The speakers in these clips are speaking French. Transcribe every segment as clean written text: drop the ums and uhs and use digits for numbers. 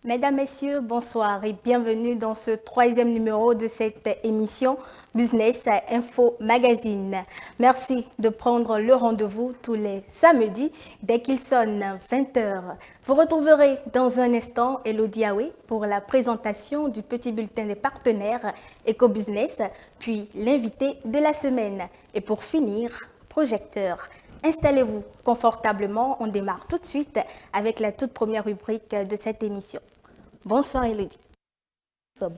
Mesdames, Messieurs, bonsoir et bienvenue dans ce troisième numéro de cette émission Business Info Magazine. Merci de prendre le rendez-vous tous les samedis dès qu'il sonne 20h. Vous retrouverez dans un instant Elodie Aoué pour la présentation du petit bulletin des partenaires EcoBusiness, puis l'invité de la semaine. Et pour finir, projecteur. Installez-vous confortablement, on démarre tout de suite avec la toute première rubrique de cette émission. Bonsoir Elodie.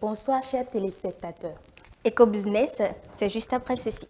Bonsoir chers téléspectateurs. EcoBusiness, c'est juste après ceci.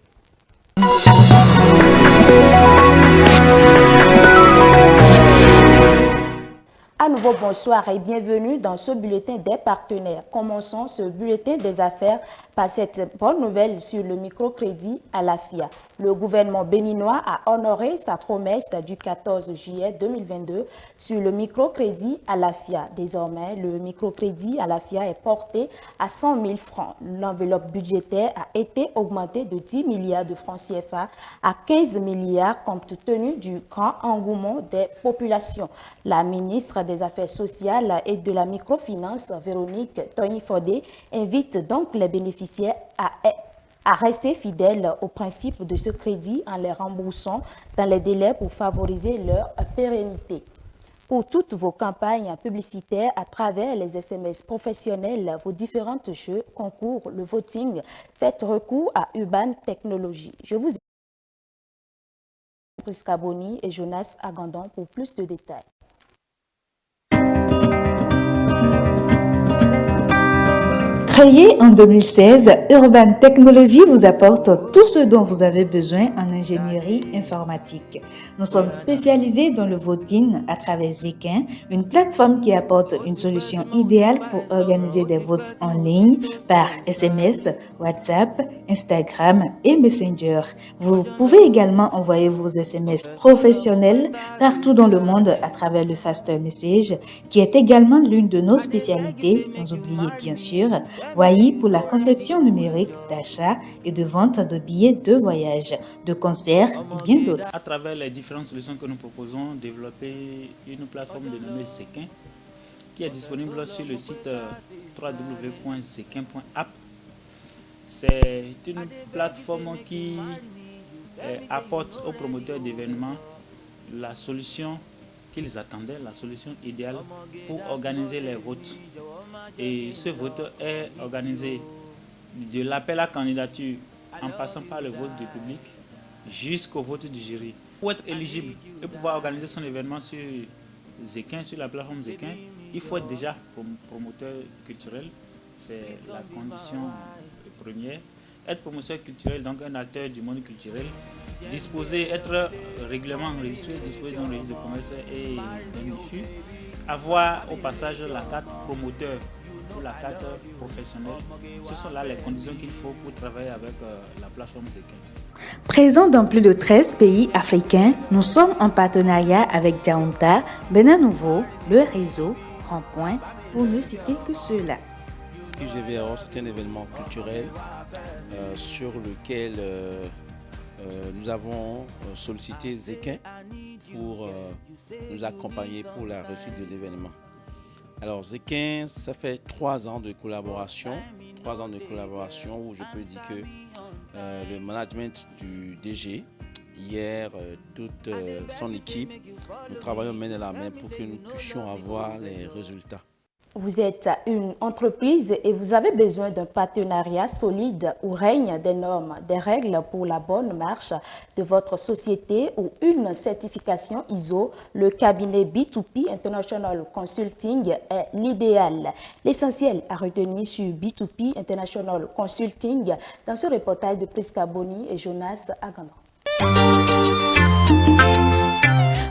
À nouveau, bonsoir et bienvenue dans ce bulletin des partenaires. Commençons ce bulletin des affaires par cette bonne nouvelle sur le microcrédit à la FIA. Le gouvernement béninois a honoré sa promesse du 14 juillet 2022 sur le microcrédit à la FIA. Désormais, le microcrédit à la FIA est porté à 100 000 francs. L'enveloppe budgétaire a été augmentée de 10 milliards de francs CFA à 15 milliards compte tenu du grand engouement des populations. La ministre des Affaires sociales et de la microfinance, Véronique Toyin-Fodé, invite donc les bénéficiaires à rester fidèles au principe de ce crédit en les remboursant dans les délais pour favoriser leur pérennité. Pour toutes vos campagnes publicitaires à travers les SMS professionnels, vos différents jeux, concours, le voting, faites recours à Urban Technologies. Je vous invite Prisca Boni et Jonas Agandon pour plus de détails. Créé en 2016, Urban Technology vous apporte tout ce dont vous avez besoin en ingénierie informatique. Nous sommes spécialisés dans le voting à travers Zekin, une plateforme qui apporte une solution idéale pour organiser des votes en ligne par SMS, WhatsApp, Instagram et Messenger. Vous pouvez également envoyer vos SMS professionnels partout dans le monde à travers le Faster Message, qui est également l'une de nos spécialités, sans oublier bien sûr Wai pour la conception numérique d'achat et de vente de billets de voyage, de concerts et bien d'autres. À travers les différentes solutions que nous proposons, développer une plateforme dénommée Zekin qui est disponible sur le site www.zekin.app. C'est une plateforme qui apporte aux promoteurs d'événements la solution qu'ils attendaient, la solution idéale pour organiser les votes. Et ce vote est organisé de l'appel à candidature en passant par le vote du public jusqu'au vote du jury. Pour être éligible et pouvoir organiser son événement sur Zekin, sur la plateforme Zekin, il faut être déjà promoteur culturel. C'est la condition première. Être promoteur culturel, donc un acteur du monde culturel, être régulièrement enregistré, disposer d'un registre de commerce et d'un IFU, avoir au passage la carte promoteur ou la carte professionnelle. Ce sont là les conditions qu'il faut pour travailler avec la plateforme Zekin. Présent dans plus de 13 pays africains, nous sommes en partenariat avec Jaunta, Bénin Nouveau, le réseau, Rond-Point, pour ne citer que ceux-là. GVRO, c'est un événement culturel sur lequel nous avons sollicité Zekin pour nous accompagner pour la réussite de l'événement. Alors Zekin, ça fait 3 ans de collaboration où je peux dire que le management du DG, hier, toute son équipe, nous travaillons main dans la main pour que nous puissions avoir les résultats. Vous êtes une entreprise et vous avez besoin d'un partenariat solide où règnent des normes, des règles pour la bonne marche de votre société ou une certification ISO. Le cabinet B2P International Consulting est l'idéal. L'essentiel à retenir sur B2P International Consulting dans ce reportage de Prisca Boni et Jonas Agandon.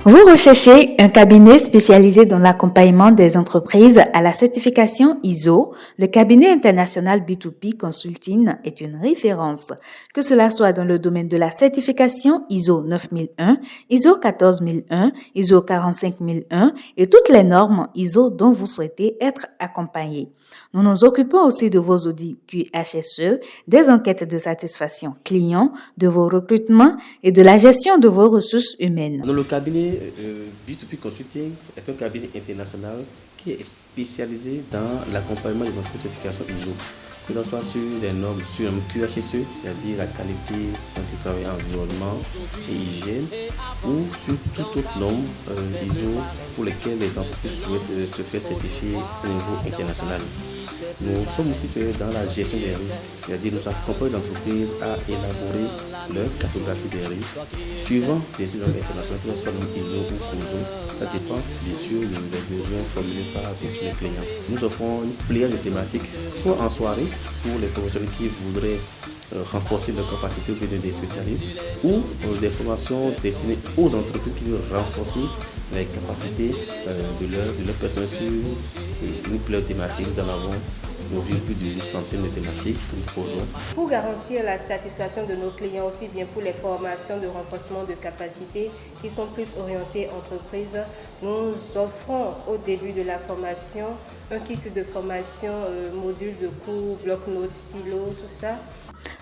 Vous recherchez un cabinet spécialisé dans l'accompagnement des entreprises à la certification ISO. Le cabinet international B2B Consulting est une référence, que cela soit dans le domaine de la certification ISO 9001, ISO 14001, ISO 45001 et toutes les normes ISO dont vous souhaitez être accompagné. Nous nous occupons aussi de vos audits QHSE, des enquêtes de satisfaction client, de vos recrutements et de la gestion de vos ressources humaines. Dans le cabinet cabinet B2B Consulting est un cabinet international qui est spécialisé dans l'accompagnement des entreprises de certification ISO, que l'on soit sur les normes, sur un QHSE, c'est-à-dire la qualité, santé, travail, environnement et hygiène, ou sur toute autre norme ISO pour lesquelles les entreprises souhaitent se faire certifier au niveau international. Nous sommes aussi spécialisés dans la gestion des risques, c'est-à-dire nous accompagnons les entreprises à élaborer leur cartographie des risques, suivant bien sûr les normes internationales, que ce soit ISO ou COSO. Ça dépend bien sûr des besoins formulés par les clients. Nous offrons une pléiade de thématiques, soit en soirée pour les professionnels qui voudraient renforcer leurs capacités auprès des spécialistes, ou des formations destinées aux entreprises qui veulent renforcer les capacités de leur personnel sur une pléiade thématique. Nous en avons plus d'une centaine de thématiques que nous proposons. Pour garantir la satisfaction de nos clients, aussi bien pour les formations de renforcement de capacités qui sont plus orientées entreprises, nous offrons au début de la formation un kit de formation, module de cours, bloc-notes, stylo, tout ça.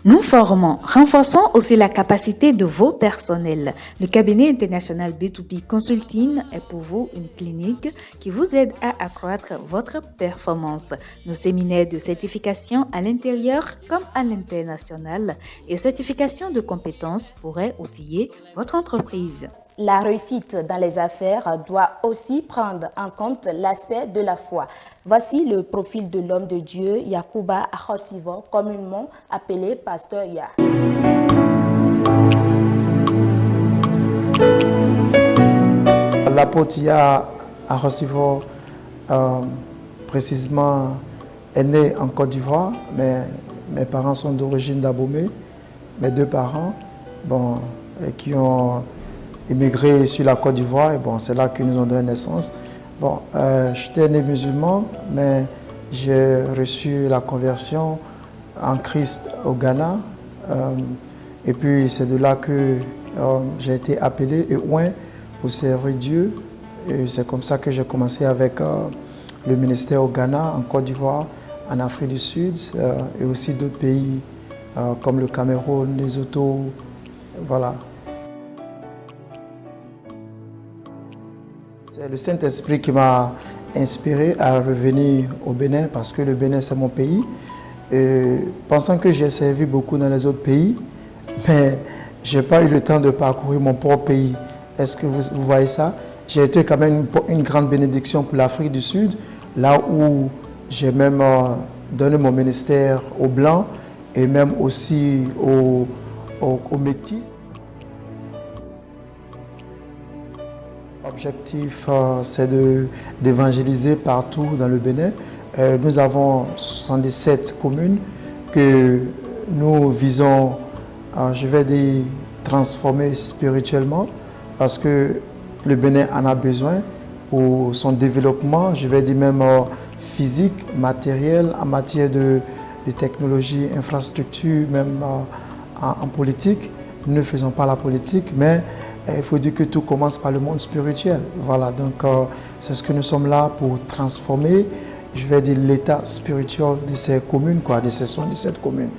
Nous formons, renforçons aussi la capacité de vos personnels. Le cabinet international B2B Consulting est pour vous une clinique qui vous aide à accroître votre performance. Nos séminaires de certification à l'intérieur comme à l'international et certification de compétences pourraient outiller votre entreprise. La réussite dans les affaires doit aussi prendre en compte l'aspect de la foi. Voici le profil de l'homme de Dieu, Yacouba Ahosivo, communément appelé Pasteur Ya. L'apôtre Ya Ahosivo, précisément, est né en Côte d'Ivoire, mais mes parents sont d'origine d'Abomey. Mes deux parents, qui ont immigré sur la Côte d'Ivoire, et c'est là qu'ils nous ont donné naissance. J'étais né musulman, mais j'ai reçu la conversion en Christ au Ghana. Et puis c'est de là que j'ai été appelé et oint pour servir Dieu. Et c'est comme ça que j'ai commencé avec le ministère au Ghana, en Côte d'Ivoire, en Afrique du Sud, et aussi d'autres pays comme le Cameroun, Lesotho, voilà. C'est le Saint-Esprit qui m'a inspiré à revenir au Bénin parce que le Bénin, c'est mon pays. Et pensant que j'ai servi beaucoup dans les autres pays, mais je n'ai pas eu le temps de parcourir mon propre pays. Est-ce que vous voyez ça? J'ai été quand même une grande bénédiction pour l'Afrique du Sud, là où j'ai même donné mon ministère aux Blancs et même aussi aux Métis. L'objectif, c'est d'évangéliser partout dans le Bénin. Nous avons 77 communes que nous visons, je vais dire, transformer spirituellement parce que le Bénin en a besoin pour son développement, je vais dire même physique, matériel, en matière de technologie, infrastructure, même en politique. Nous ne faisons pas la politique, mais il faut dire que tout commence par le monde spirituel. Voilà, donc c'est ce que nous sommes là pour transformer, je vais dire, l'état spirituel de ces communes, de ces 77 communes.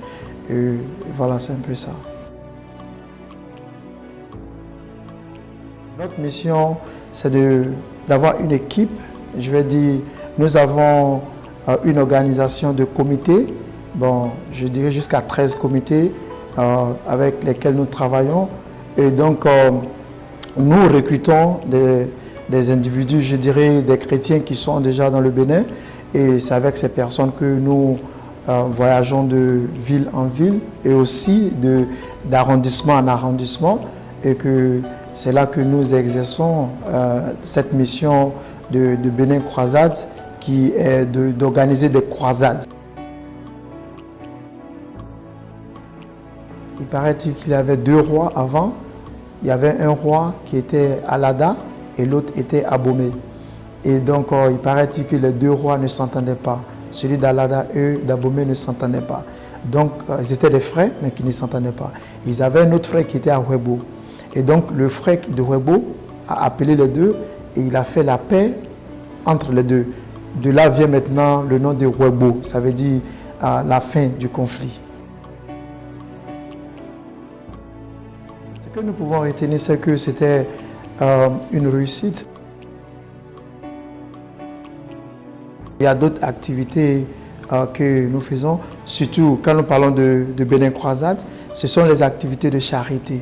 Et voilà, c'est un peu ça. Notre mission, c'est d'avoir une équipe. Je vais dire, nous avons une organisation de comités, je dirais jusqu'à 13 comités avec lesquels nous travaillons. Et donc, nous recrutons des individus, je dirais, des chrétiens qui sont déjà dans le Bénin. Et c'est avec ces personnes que nous voyageons de ville en ville et aussi d'arrondissement en arrondissement. Et que c'est là que nous exerçons cette mission de Bénin Croisade, qui est d'organiser des croisades. Il paraît-il qu'il y avait deux rois avant. Il y avait un roi qui était à Lada et l'autre était à Abomey. Et donc, il paraît-il que les deux rois ne s'entendaient pas. Celui d'Alada et d'Abomey ne s'entendaient pas. Donc, ils étaient des frères, mais qui ne s'entendaient pas. Ils avaient un autre frère qui était à Huebo. Et donc, le frère de Huebo a appelé les deux et il a fait la paix entre les deux. De là vient maintenant le nom de Huebo. Ça veut dire la fin du conflit. Ce que nous pouvons retenir, c'est que c'était une réussite. Il y a d'autres activités que nous faisons, surtout quand nous parlons de Bénin Croisade, ce sont les activités de charité.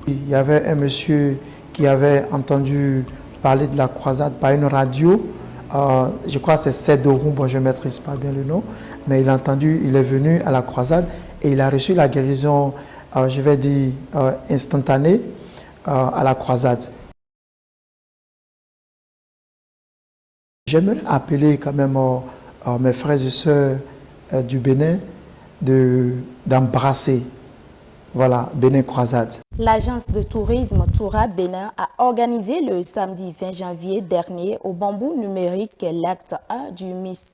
Il y avait un monsieur qui avait entendu parler de la croisade par une radio, je crois que c'est Cédoron, bon je ne maîtrise pas bien le nom, mais il a entendu, il est venu à la croisade et il a reçu la guérison, je vais dire, instantanée à la croisade. J'aimerais appeler quand même mes frères et sœurs du Bénin d'embrasser Bénin Croisade. L'agence de tourisme Toura Bénin a organisé le samedi 20 janvier dernier au Bambou numérique l'acte 1 du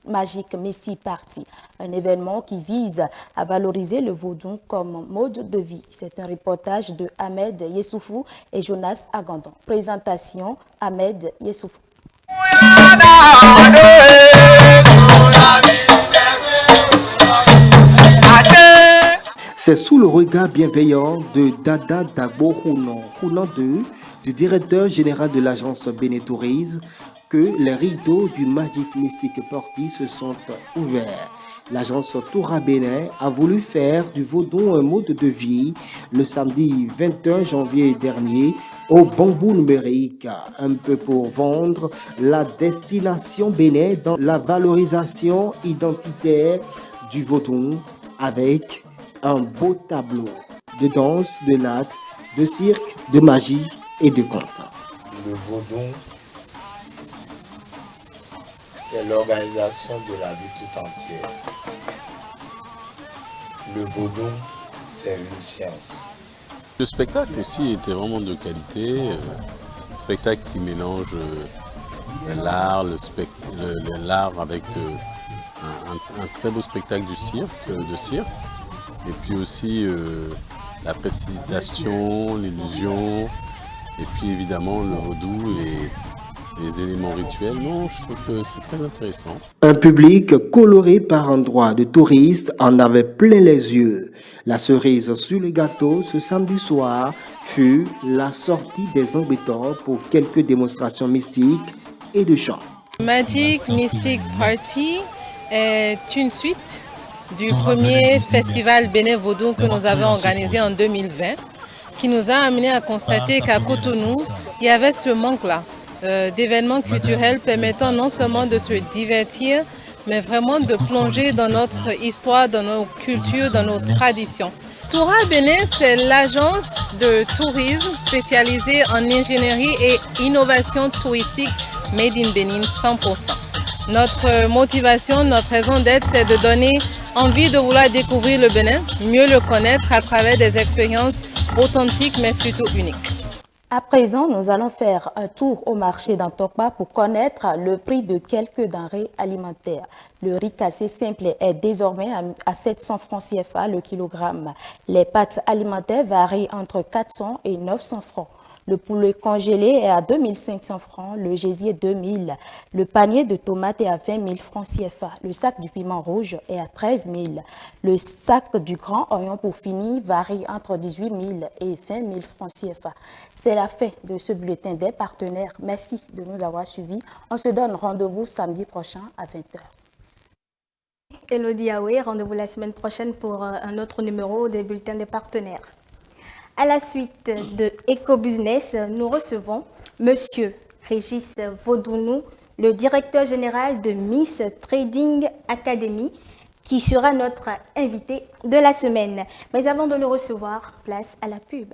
Magic Messi Party, un événement qui vise à valoriser le vaudou comme mode de vie. C'est un reportage de Ahmed Yessoufou et Jonas Agandon. Présentation Ahmed Yessoufou. C'est sous le regard bienveillant de Dada Dagbo Hounan du directeur général de l'agence Bénin Tourisme, que les rideaux du Magic Mystic Party se sont ouverts. L'agence Toura Bénin a voulu faire du vaudou un mode de vie le samedi 21 janvier dernier au Bambou numérique, un peu pour vendre la destination Bénin dans la valorisation identitaire du vaudou avec un beau tableau de danse, de natte, de cirque, de magie et de conte. Le vaudou, c'est l'organisation de la vie tout entière. Le vaudou, c'est une science. Le spectacle aussi était vraiment de qualité. Un spectacle qui mélange l'art, l'art avec un très beau spectacle de cirque. Et puis aussi la précipitation, l'illusion, et puis évidemment le vaudou et les éléments rituels. Non, je trouve que c'est très intéressant. Un public coloré par endroits de touristes en avait plein les yeux. La cerise sur le gâteau ce samedi soir fut la sortie des embêtants pour quelques démonstrations mystiques et de chants. Magic Mystic Party est une suite du premier festival Bénin Vaudou que nous avons organisé en 2020, qui nous a amené à constater qu'à Cotonou, il y avait ce manque-là d'événements culturels permettant non seulement de se divertir, mais vraiment de plonger dans notre histoire, dans nos cultures, dans nos traditions. Toura Bénin, c'est l'agence de tourisme spécialisée en ingénierie et innovation touristique Made in Bénin 100%. Notre motivation, notre raison d'être, c'est de donner envie de vouloir découvrir le Bénin, mieux le connaître à travers des expériences authentiques mais surtout uniques. À présent, nous allons faire un tour au marché d'Antokpa pour connaître le prix de quelques denrées alimentaires. Le riz cassé simple est désormais à 700 francs CFA le kilogramme. Les pâtes alimentaires varient entre 400 et 900 francs. Le poulet congelé est à 2500 francs, le gésier 2000. Le panier de tomates est à 20 000 francs CFA. Le sac du piment rouge est à 13 000. Le sac du grand oignon pour finir varie entre 18 000 et 20 000 francs CFA. C'est la fin de ce bulletin des partenaires. Merci de nous avoir suivis. On se donne rendez-vous samedi prochain à 20h. Elodie Aoué, rendez-vous la semaine prochaine pour un autre numéro des bulletins des partenaires. À la suite de Eco-Business, nous recevons Monsieur Régis Vaudounou, le directeur général de Miss Trading Academy, qui sera notre invité de la semaine. Mais avant de le recevoir, place à la pub.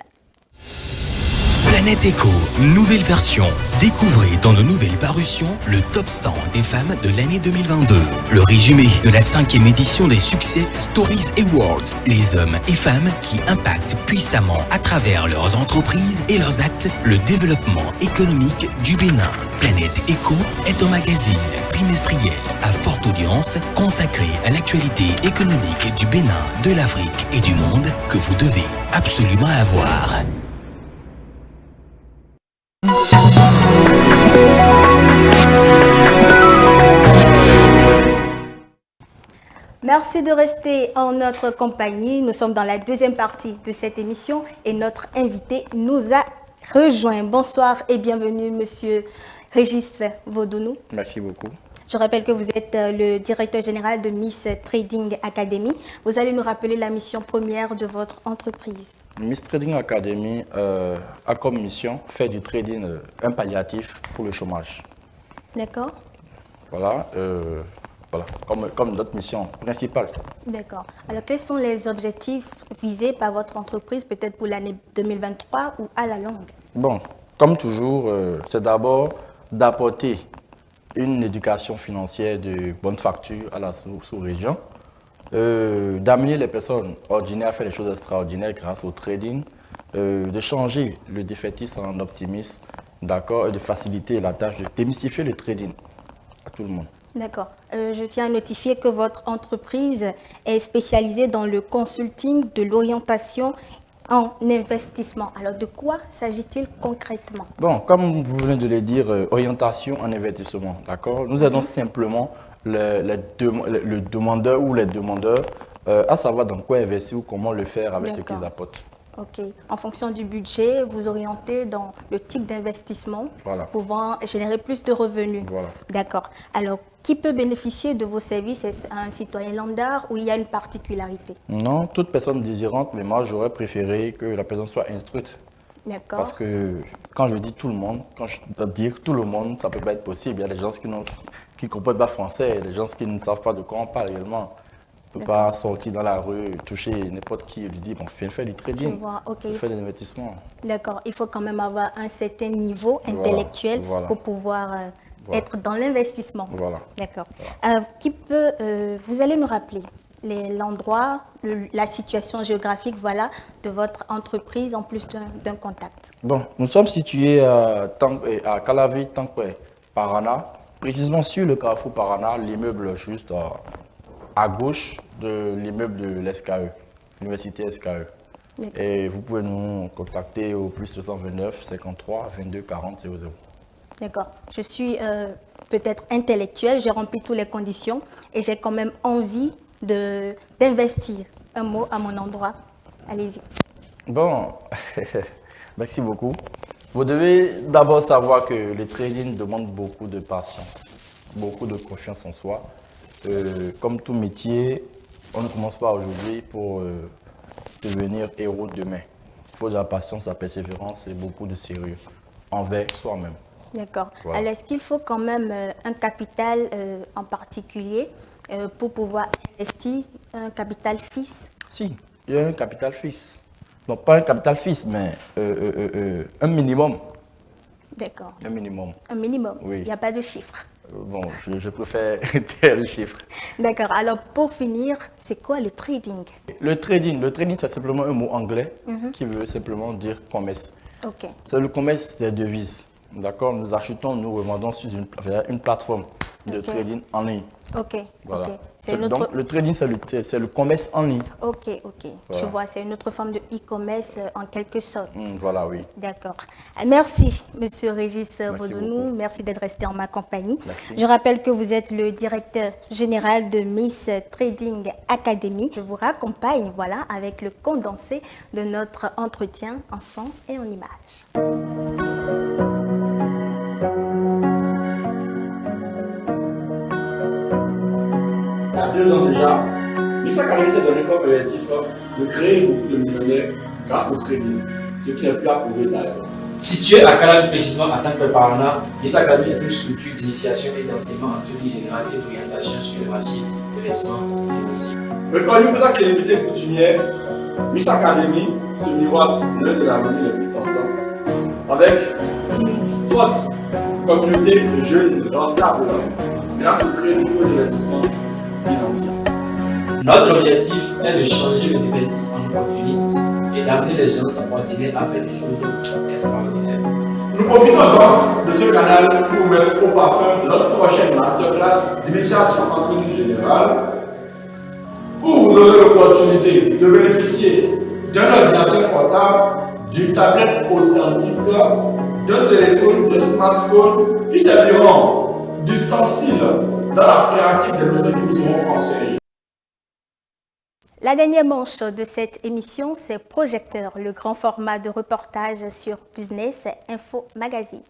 Planète Eco, nouvelle version. Découvrez dans nos nouvelles parutions le top 100 des femmes de l'année 2022. Le résumé de la 5e édition des Success Stories Awards. Les hommes et femmes qui impactent puissamment à travers leurs entreprises et leurs actes le développement économique du Bénin. Planète Eco est un magazine trimestriel à forte audience consacré à l'actualité économique du Bénin, de l'Afrique et du monde que vous devez absolument avoir. Merci de rester en notre compagnie. Nous sommes dans la deuxième partie de cette émission et notre invité nous a rejoint. Bonsoir et bienvenue, Monsieur Régis Vodounou. Merci beaucoup. Je rappelle que vous êtes le directeur général de Miss Trading Academy. Vous allez nous rappeler la mission première de votre entreprise. Miss Trading Academy a comme mission faire du trading un palliatif pour le chômage. D'accord. Voilà, comme notre mission principale. D'accord. Alors, quels sont les objectifs visés par votre entreprise, peut-être pour l'année 2023 ou à la longue? Bon, comme toujours, c'est d'abord d'apporter une éducation financière de bonne facture à la sous-région, d'amener les personnes ordinaires à faire des choses extraordinaires grâce au trading, de changer le défaitisme en optimisme, d'accord, et de faciliter la tâche de démystifier le trading à tout le monde. D'accord. Je tiens à notifier que votre entreprise est spécialisée dans le consulting, de l'orientation en investissement. Alors, de quoi s'agit-il concrètement? Bon, comme vous venez de le dire, orientation en investissement, d'accord? Nous aidons simplement le demandeur ou les demandeurs à savoir dans quoi investir ou comment le faire avec ce qu'ils apportent. Ok. En fonction du budget, vous orientez dans le type d'investissement pouvant générer plus de revenus. Voilà. D'accord. Alors, qui peut bénéficier de vos services? Est-ce un citoyen lambda ou il y a une particularité? Non, toute personne désirante, mais moi j'aurais préféré que la personne soit instruite. D'accord. Parce que quand je dis tout le monde, quand je dois dire tout le monde, ça ne peut pas être possible. Il y a des gens qui ne comprennent pas français, des gens qui ne savent pas de quoi on parle réellement. On ne peut pas sortir dans la rue, toucher n'importe qui et lui dire, bon, viens faire du trading, faire des investissements. D'accord. Il faut quand même avoir un certain niveau intellectuel pour pouvoir être dans l'investissement. Voilà. D'accord. Vous allez nous rappeler l'endroit, la situation géographique de votre entreprise en plus d'un contact. Bon, nous sommes situés à Calavi, Tankwe, Parana, précisément sur le carrefour Parana, l'immeuble juste à gauche de l'immeuble de l'SKE, l'université SKE. Et vous pouvez nous contacter au plus 229 53 22 40 00. D'accord. Je suis peut-être intellectuelle, j'ai rempli toutes les conditions et j'ai quand même envie d'investir. Un mot à mon endroit. Allez-y. Bon, merci beaucoup. Vous devez d'abord savoir que le trading demande beaucoup de patience, beaucoup de confiance en soi. Comme tout métier, on ne commence pas aujourd'hui pour devenir héros demain. Il faut de la patience, de la persévérance et beaucoup de sérieux envers soi-même. D'accord. Voilà. Alors, est-ce qu'il faut quand même un capital en particulier pour pouvoir investir, un capital fixe? Si, il y a un capital fixe. Donc, pas un capital fixe, mais un minimum. D'accord. Un minimum. Un minimum? Oui. Il n'y a pas de chiffre? Bon, je préfère taire le chiffre. D'accord. Alors, pour finir, c'est quoi le trading? Le trading, c'est simplement un mot anglais qui veut simplement dire commerce. Ok. C'est le commerce des devises. D'accord? Nous achetons, nous revendons sur une plateforme de trading en ligne. Ok. Voilà. Okay. Donc, le trading, c'est le commerce en ligne. Ok. Voilà. Je vois, c'est une autre forme de e-commerce en quelque sorte. Voilà, oui. D'accord. Merci, Monsieur Régis Vodounou. Merci d'être resté en ma compagnie. Merci. Je rappelle que vous êtes le directeur général de Miss Trading Academy. Je vous raccompagne, avec le condensé de notre entretien en son et en images. Il y a 2 ans déjà, Miss Academy s'est donné comme objectif de créer beaucoup de millionnaires grâce au trading, ce qui n'est plus approuvé d'ailleurs. Situé à Calavi précisément à Tankwe Parana, Miss Academy est une structure d'initiation et d'enseignement en trading général et d'orientation sur le marché de l'investissement financier. Reconnue pour sa crédibilité coutumière, Miss Academy se miroite l'un de l'avenir les plus tentants, avec une forte communauté de jeunes rentables grâce au trading aux investissements financiers. Notre objectif est de changer le divertissement opportuniste et d'amener les gens ordinaires à faire des choses extraordinaires. Nous profitons donc de ce canal pour vous mettre au parfum de notre prochaine masterclass d'initiation en trading général pour vous donner l'opportunité de bénéficier d'un ordinateur portable, d'une tablette authentique, d'un téléphone, d'un smartphone qui serviront d'ustensile dans la pratique des leçons que nous aurons enseignées. La dernière manche de cette émission, c'est Projecteur, le grand format de reportage sur Business Info Magazine.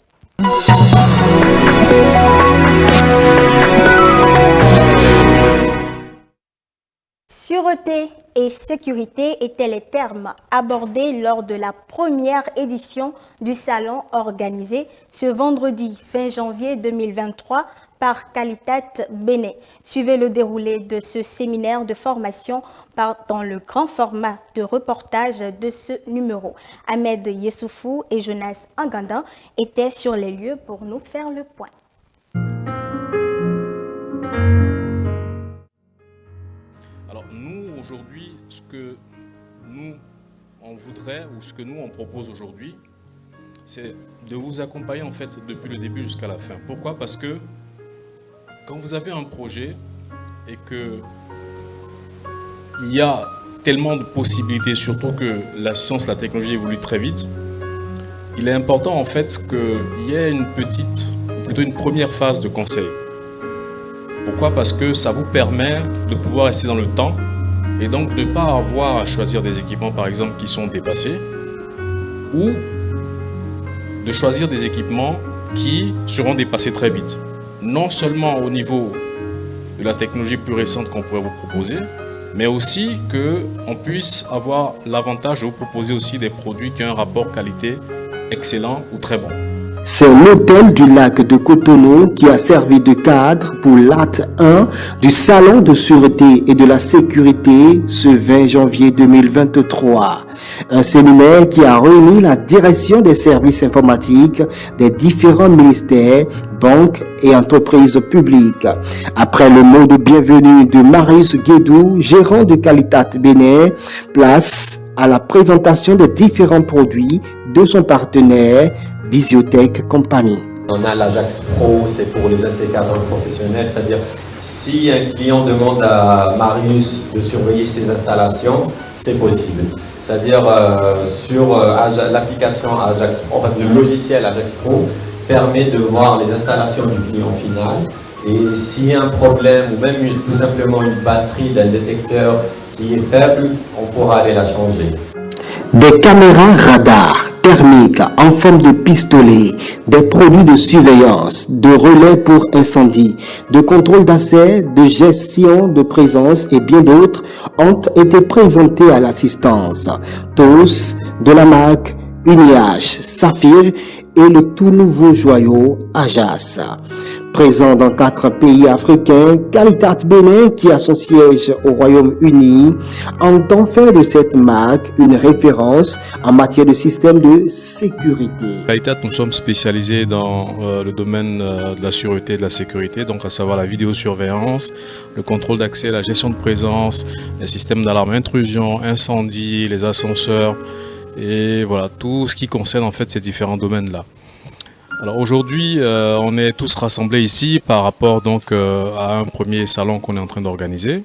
Sûreté et sécurité étaient les termes abordés lors de la première édition du salon organisé ce vendredi 20 janvier 2023 par Qualitat Bénin. Suivez le déroulé de ce séminaire de formation dans le grand format de reportage de ce numéro. Ahmed Yessoufou et Jonas Anganda étaient sur les lieux pour nous faire le point. Alors nous, aujourd'hui, ce que nous, on voudrait ou ce que nous, on propose aujourd'hui, c'est de vous accompagner en fait depuis le début jusqu'à la fin. Pourquoi? Parce que quand vous avez un projet et que il y a tellement de possibilités, surtout que la science, la technologie évolue très vite, il est important en fait qu'il y ait une petite, plutôt une première phase de conseil. Pourquoi? Parce que ça vous permet de pouvoir rester dans le temps et donc de ne pas avoir à choisir des équipements par exemple qui sont dépassés ou de choisir des équipements qui seront dépassés très vite. Non seulement au niveau de la technologie plus récente qu'on pourrait vous proposer, mais aussi qu'on puisse avoir l'avantage de vous proposer aussi des produits qui ont un rapport qualité excellent ou très bon. C'est l'hôtel du lac de Cotonou qui a servi de cadre pour l'acte 1 du Salon de sûreté et de la sécurité ce 20 janvier 2023. Un séminaire qui a réuni la direction des services informatiques des différents ministères, banques et entreprises publiques. Après le mot de bienvenue de Marius Guédou, gérant de Qualitat Bénin, place à la présentation des différents produits de son partenaire Visiotech Company. On a l'Ajax Pro, c'est pour les intégrateurs professionnels, c'est-à-dire si un client demande à Marius de surveiller ses installations, c'est possible. C'est-à-dire sur l'application Ajax Pro, en fait, le logiciel Ajax Pro permet de voir les installations du client final et s'il y a un problème ou même tout simplement une batterie d'un détecteur qui est faible, on pourra aller la changer. Des caméras radars thermiques en forme de pistolet, des produits de surveillance, de relais pour incendie, de contrôle d'accès, de gestion de présence et bien d'autres ont été présentés à l'assistance. Tous de la marque Uniash, Saphir et le tout nouveau joyau Ajas. Présent dans 4 pays africains, Qualitat Bénin, qui a son siège au Royaume-Uni, entend faire de cette marque une référence en matière de système de sécurité. Qualitat, nous sommes spécialisés dans le domaine de la sûreté et de la sécurité, donc à savoir la vidéosurveillance, le contrôle d'accès, la gestion de présence, les systèmes d'alarme intrusion, incendie, les ascenseurs, et voilà, tout ce qui concerne en fait ces différents domaines-là. Alors aujourd'hui, on est tous rassemblés ici par rapport donc à un premier salon qu'on est en train d'organiser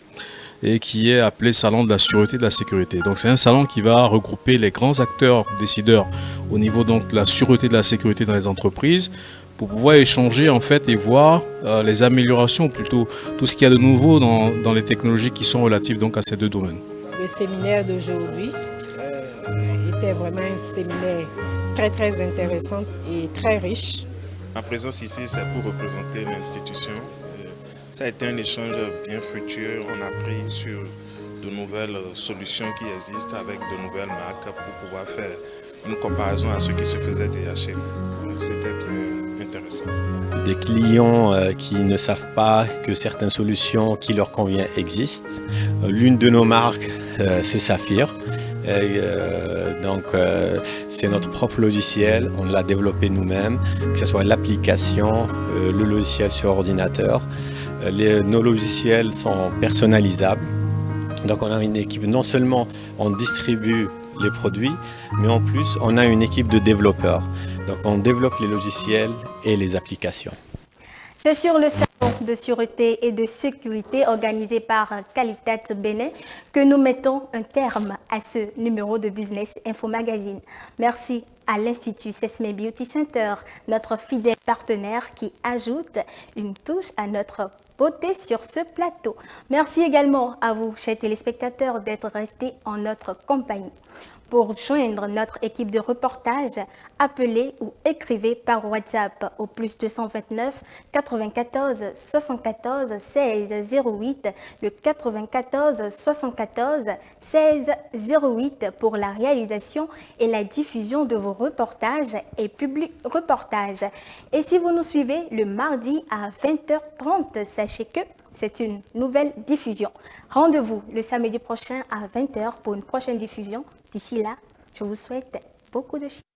et qui est appelé Salon de la sûreté et de la sécurité. Donc c'est un salon qui va regrouper les grands acteurs décideurs au niveau donc de la sûreté et de la sécurité dans les entreprises pour pouvoir échanger en fait et voir les améliorations, plutôt tout ce qu'il y a de nouveau dans les technologies qui sont relatives donc à ces deux domaines. Le séminaire d'aujourd'hui était vraiment un séminaire très intéressante et très riche. Ma présence ici, c'est pour représenter l'institution. Ça a été un échange bien fructueux. On a appris sur de nouvelles solutions qui existent avec de nouvelles marques pour pouvoir faire une comparaison à ce qui se faisait déjà chez nous. C'était bien intéressant. Des clients qui ne savent pas que certaines solutions qui leur conviennent existent. L'une de nos marques, c'est Saphir. C'est notre propre logiciel, on l'a développé nous-mêmes, que ce soit l'application, le logiciel sur ordinateur. Nos logiciels sont personnalisables, donc on a une équipe, non seulement on distribue les produits, mais en plus on a une équipe de développeurs. Donc on développe les logiciels et les applications. C'est sur le salon de sûreté et de sécurité organisé par Qualitat Bénin que nous mettons un terme à ce numéro de Business Info Magazine. Merci à l'Institut Sesame Beauty Center, notre fidèle partenaire qui ajoute une touche à notre beauté sur ce plateau. Merci également à vous, chers téléspectateurs, d'être restés en notre compagnie. Pour joindre notre équipe de reportage, appelez ou écrivez par WhatsApp au plus 229 94 74 16 08, le 94 74 16 08 pour la réalisation et la diffusion de vos reportages et publi-reportages. Et si vous nous suivez le mardi à 20h30, sachez que c'est une nouvelle diffusion. Rendez-vous le samedi prochain à 20h pour une prochaine diffusion. D'ici là, je vous souhaite beaucoup de chance.